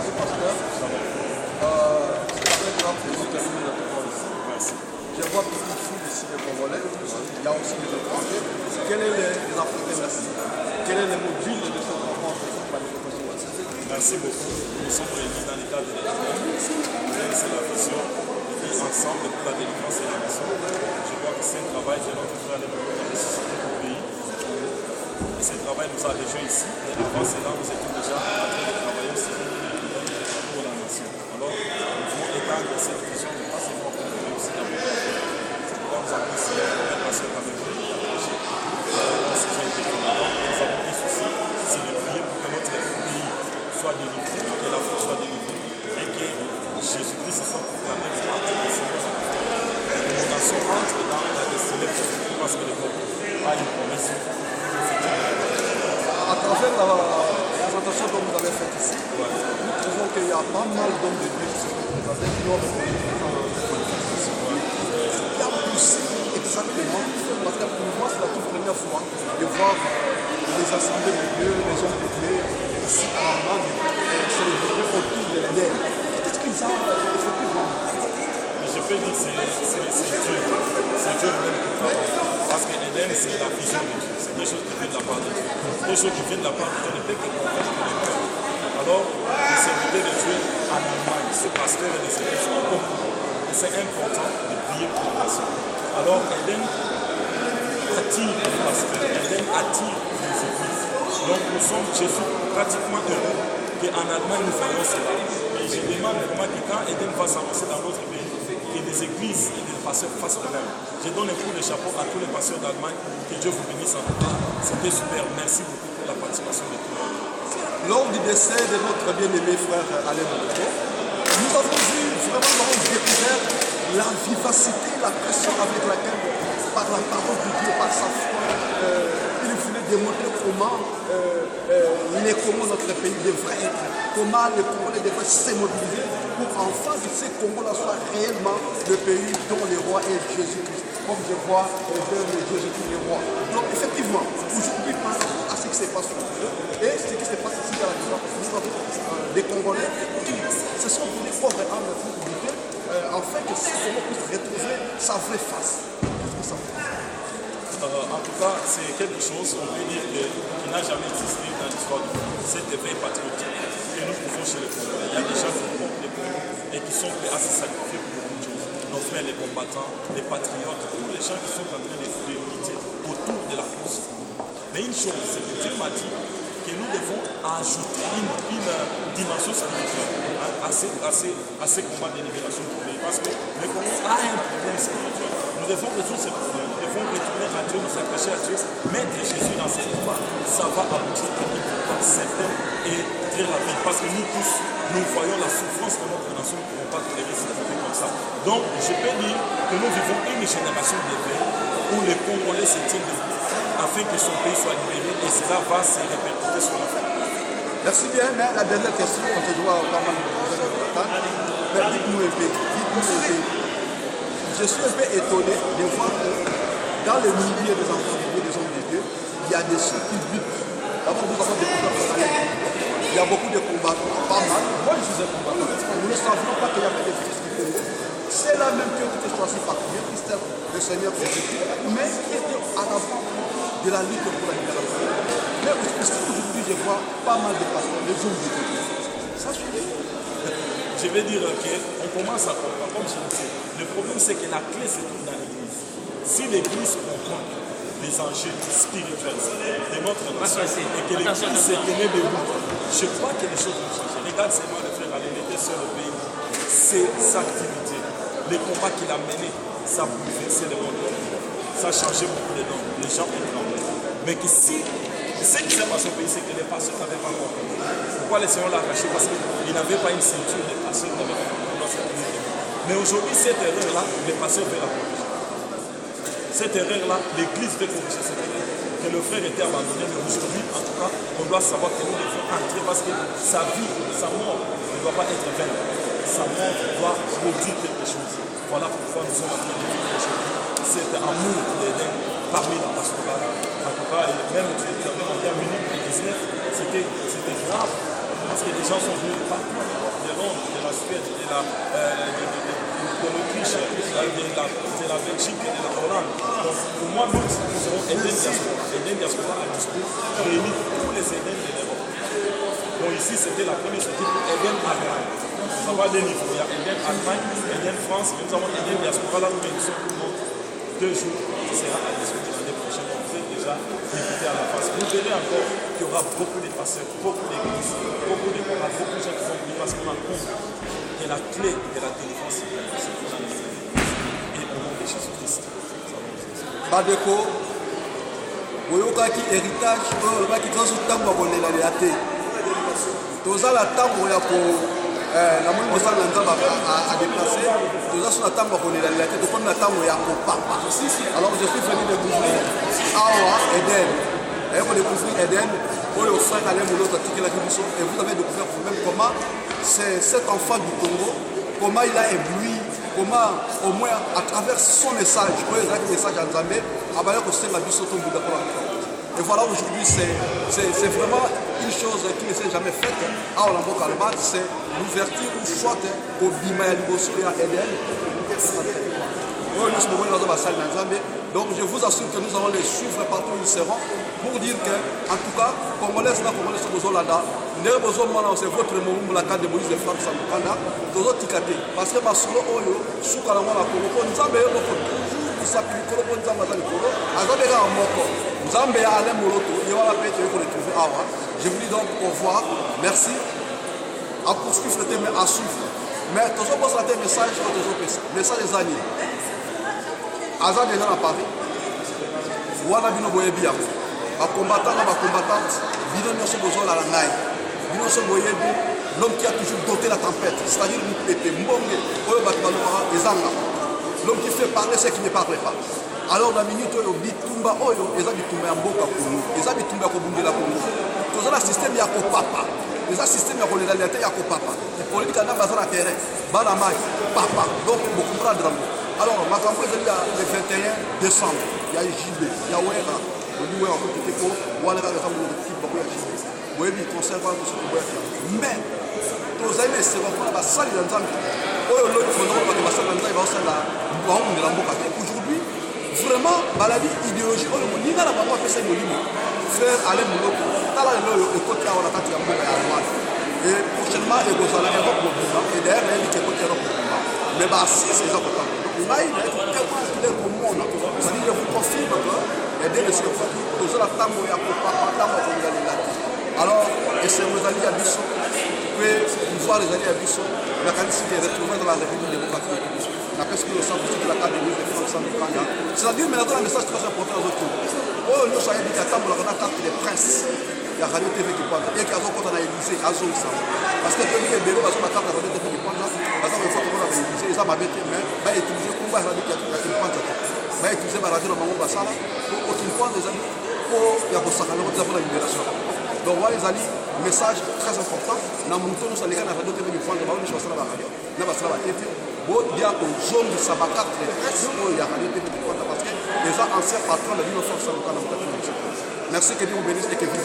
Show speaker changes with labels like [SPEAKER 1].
[SPEAKER 1] Merci, pasteur. C'est très grave de nous terminer notre temps ici.
[SPEAKER 2] Merci.
[SPEAKER 1] Je vois beaucoup de filles ici, des Congolais. Il y a aussi des étrangers. Quel est les Africains, merci. Quel est le mobile de cette rencontre, de cette manifestation?
[SPEAKER 2] Merci beaucoup. Nous sommes réunis dans le cadre de l'Église. C'est la vision de vivre ensemble pour la délivrance et la nation. Je vois que c'est un travail de notre frère de la nécessité du pays. Et ce travail nous a rejoints ici. Et avant cela, nous étions déjà en train de travailler aussi pour la nation. Alors, nous voulons étendre cette vision, mais pas seulement pour nous, mais aussi dans notre pays. C'est pourquoi nous avons ici un pasteur avec nous qui a prêché. Nous avons dit ceci, c'est de prier pour que notre pays soit délivré, que l'Afrique soit délivrée, et que Jésus-Christ soit proclamé comme partie des Seigneurs. Que nos nations entrent dans la destinée parce que le peuple a une promesse.
[SPEAKER 1] À travers la présentation que vous avez faite ici, nous trouvons qu'il y a pas mal d'hommes de Dieu qui se présentent, qui ont poussé exactement, parce que pour moi c'est la toute première fois de voir les assemblées de Dieu, les hommes de Dieu, ici à Amman, célébrer autour de l'Éden. Qu'est-ce qu'ils ont effectivement?
[SPEAKER 2] Je peux dire que c'est Dieu. C'est Dieu même qui travaille. Parce que l'Éden, c'est la vision de Dieu. C'est des choses qui viennent de la part de Dieu. Des choses qui viennent de la part de Dieu ne peuvent que convaincre le cœur. Alors, le serviteur de Dieu en Allemagne, ce pasteur et les églises ont compris. C'est important de prier pour la nation. Alors, Eden attire les pasteurs, Eden attire les églises. Donc, je suis pratiquement heureux qu'en Allemagne nous faisons cela. Et je demande comment que quand Eden va s'avancer dans notre pays, que les églises et les pasteurs fassent le même. Je donne un coup de chapeau à tous les pasteurs d'Allemagne. Que Dieu vous bénisse en tout cas. C'était super. Merci beaucoup pour la participation de tout le monde.
[SPEAKER 1] Lors du décès de notre bien-aimé frère Alain Monaco, nous avons vu vraiment, nous avons découvert la vivacité, la pression avec laquelle, par la parole de Dieu, par sa foi, il voulait démontrer comment notre pays devrait être, comment les Congolais devraient se mobiliser pour enfin que ces Congolais soient réellement le pays dont le roi est Jésus-Christ. Comme je vois Jésus-Christ le roi. Donc effectivement, aujourd'hui, par rapport à ce qui se passe sur le et ce qui se passe ici dans la ville, nous avons des Congolais qui se sont pour des pauvres âmes républicains afin que ce Congo puisse retrouver sa vraie face. Qu'est-ce que ça veut dire?
[SPEAKER 2] En tout cas, c'est quelque chose, on peut dire, qui n'a jamais existé dans l'histoire du monde. Cet éveil patriotique que nous pouvons chez les Congolais. Il y a des gens qui comptent les Congolais et qui sont prêts à se sacrifier pour beaucoup de choses. Nos frères, les combattants, les patriotes, tous les gens qui sont en train de lutter autour de la cause. Mais une chose, c'est que Dieu m'a dit que nous devons ajouter une dimension spirituelle à ces combats de libération du pays. Parce que le Congo a un problème spirituel. Nous devons résoudre ce problème. Nous devons retourner à Dieu, nous s'accrocher à Dieu, mettre Jésus dans ces combats. Ça va aboutir à une victoire certaine et très rapide. Parce que nous tous, nous voyons la souffrance de notre nation. Nous ne pouvons pas tolérer cette vie comme ça. Donc, je peux dire que nous vivons une génération d'éveil où les Congolais se tiennent debout afin que son pays soit libéré et cela va se répercuter sur la famille.
[SPEAKER 1] Merci bien, mais la dernière question, on se doit pas mal de poser de la table. Mais dites-nous un peu. Je suis un peu étonné de voir que dans les milliers des enfants de Dieu, des hommes de Dieu, il y a des ceux qui luttent. D'abord, nous avons des combattants. Il y a beaucoup de combattants, pas mal. Moi, je suis un combattant. Nous ne savions pas qu'il y avait des fils du Congo. C'est la même chose qui était choisi par Dieu, Christ, le Seigneur Jésus, mais qui était à l'avant de la lutte pour la libération. Mais aujourd'hui, je vois pas mal de pasteurs, des hommes de Dieu. Ça suffit.
[SPEAKER 2] Je vais dire qu'on commence à comprendre, comme je disais. Le problème, c'est que la clé se trouve dans l'église. Si l'église comprend les enjeux spirituels de notre nation et que l'église s'est tenue debout, je crois que les choses vont changer. Regarde seulement le frère Alain était sur le pays. C'est sa activité, les combats qu'il a menés, ça a bouleversé le monde. Ça a changé beaucoup de noms. Les gens ont tremblé. Mais que si ce qui s'est passé au pays, c'est que les pasteurs n'avaient pas compris. Pourquoi le Seigneur l'a arraché? Parce qu'il n'avait pas une ceinture, les pasteurs n'avaient pas compris. Mais aujourd'hui, cette erreur-là, les pasteurs veulent la corriger. Cette erreur-là, l'Église veut corriger cette erreur. Que le frère était abandonné, mais aujourd'hui, en tout cas, on doit savoir que nous devons entrer parce que sa vie, sa mort ne doit pas être vaine. Sa mort doit produire quelque chose. Voilà pourquoi nous sommes en train de vivre aujourd'hui. Cet amour d'Éden parmi la pastorale. En tout cas, même en termes 19, c'était grave. Parce que les gens sont venus partout, de Londres, de la Suède, de l'Autriche, de la Belgique, de la Hollande. Donc, pour moi, nous serons Eden Diaspora à Moscou, réunir tous les Eden de l'Europe. Bon, ici, c'était la première sortie pour Eden Allemagne. Nous avons des niveaux. Il y a Eden Allemagne, Eden France, mais nous avons Eden Diaspora. Là, nous réunissons tout le monde 2 jours. Ce sera à discuter l'année prochaine. Donc, vous êtes déjà invités à la face. Vous verrez encore qu'il y aura beaucoup de pasteurs, beaucoup d'églises, beaucoup de chorales, beaucoup de gens qui vont venir parce qu'on a compris que la clé de la délivrance, c'est dans les églises. Et au nom de Jésus-Christ.
[SPEAKER 1] Badeko, boyokaki héritage oyo olobaki tozo ntango ya kolelela te tozala ntango ya ko namoni mosala na nzambe adeplace toza so na ntango ya kolelela te tokomi na ntango ya kopapa. Alors je suis venu découvrir awa Eden ayeko découvrir Eden oyo frère Alain Moloto atikelaki biso et vous avez découvert vous-même comment c'est cet enfant du Congo, comment il a ébloui, comment au moins à travers son message, le message à Nzambe, et voilà, aujourd'hui c'est vraiment une chose qui ne s'est jamais faite à Olambo Kalbat, c'est l'ouverture ou soit au Bima Liboso et à Eden. Donc je vous assure que nous allons les suivre partout où ils seront pour dire que, en tout cas, Congolais, Congolais, c'est votre moment, la carte de Moïse de Franck Samukanda, parce que ma solo oyo, Soukalama, la Congo, Nzambe, il s'appuie sur le Nzambe, Nzambe, Nzambe, Alain Moloto, il y aura la paix, pour les trouver. Je vous dis donc au revoir, merci, à poursuivre le thème, à suivre. Mais toujours pour ça, message, message des années. Aza déjà à Paris. Wana bino boyebi yango. Ba combattant na ba combattante, bino nyonso bozola la ngai. Bino so boyebi l'homme qui a toujours doté la tempête, c'est-à-dire Mupete, Mbonge, oyo bato balobaka ezanga. L'homme qui fait parler ceux qui ne parlent pas. Alors la minute oyo bitumba oyo eza bitumba ya mboka Congo. Eza bitumba ya kobundela Congo. Tozala système ya kopapa. Eza système ya kolela te ya kopapa. Politique na bazala terrain, bana mai, papa. Donc vous comprendre. Alors, ma campagne est le 21 décembre. Il y a JB, il y a Ouera. Il y a Ouera, il conserve tout ce que vous voulez. Mais, tous les amis, c'est vraiment la salle de l'ensemble. Aujourd'hui, vraiment, la vie idéologique, faire aller mon autre. Et prochainement, il y a l'Europe et derrière, il y a l'Europe. Mais si c'est ça. Là, il est tellement clair pour moi. C'est-à-dire, je vous confirme que les deux sont posés la table où il y a alors, et c'est nos alliés à Bissau, que voir les alliés à Bissau, la qualité est retrouvée dans la République démocratique de Bissau. La question de la carte de l'Union de France, c'est-à-dire, mais un message très important aux autres. Oh, nous sommes dit qu'à table, on a la carte des princes. Il y a Radio TV qui parle. Et qu'il y a quand on a Élysée, à Zone parce que les bébés, parce que la carte de Radio TV qui parle, parce que fois qu'on a Élysée, ils ont ma bête, mais va utiliser pour la radio qui a va utiliser la radio dans mon bassin pour aucune fois des amis pour y avoir la libération. Donc voilà les amis, message très important. Dans mon tour, nous allons la radio TV qui parle de la radio, la radio, la TV. Bon, il y a une zone de Sabakat, les presse, il y a Radio TV qui parle parce que les anciens patrons de l'Union force. Merci, que Dieu vous bénisse et que vive.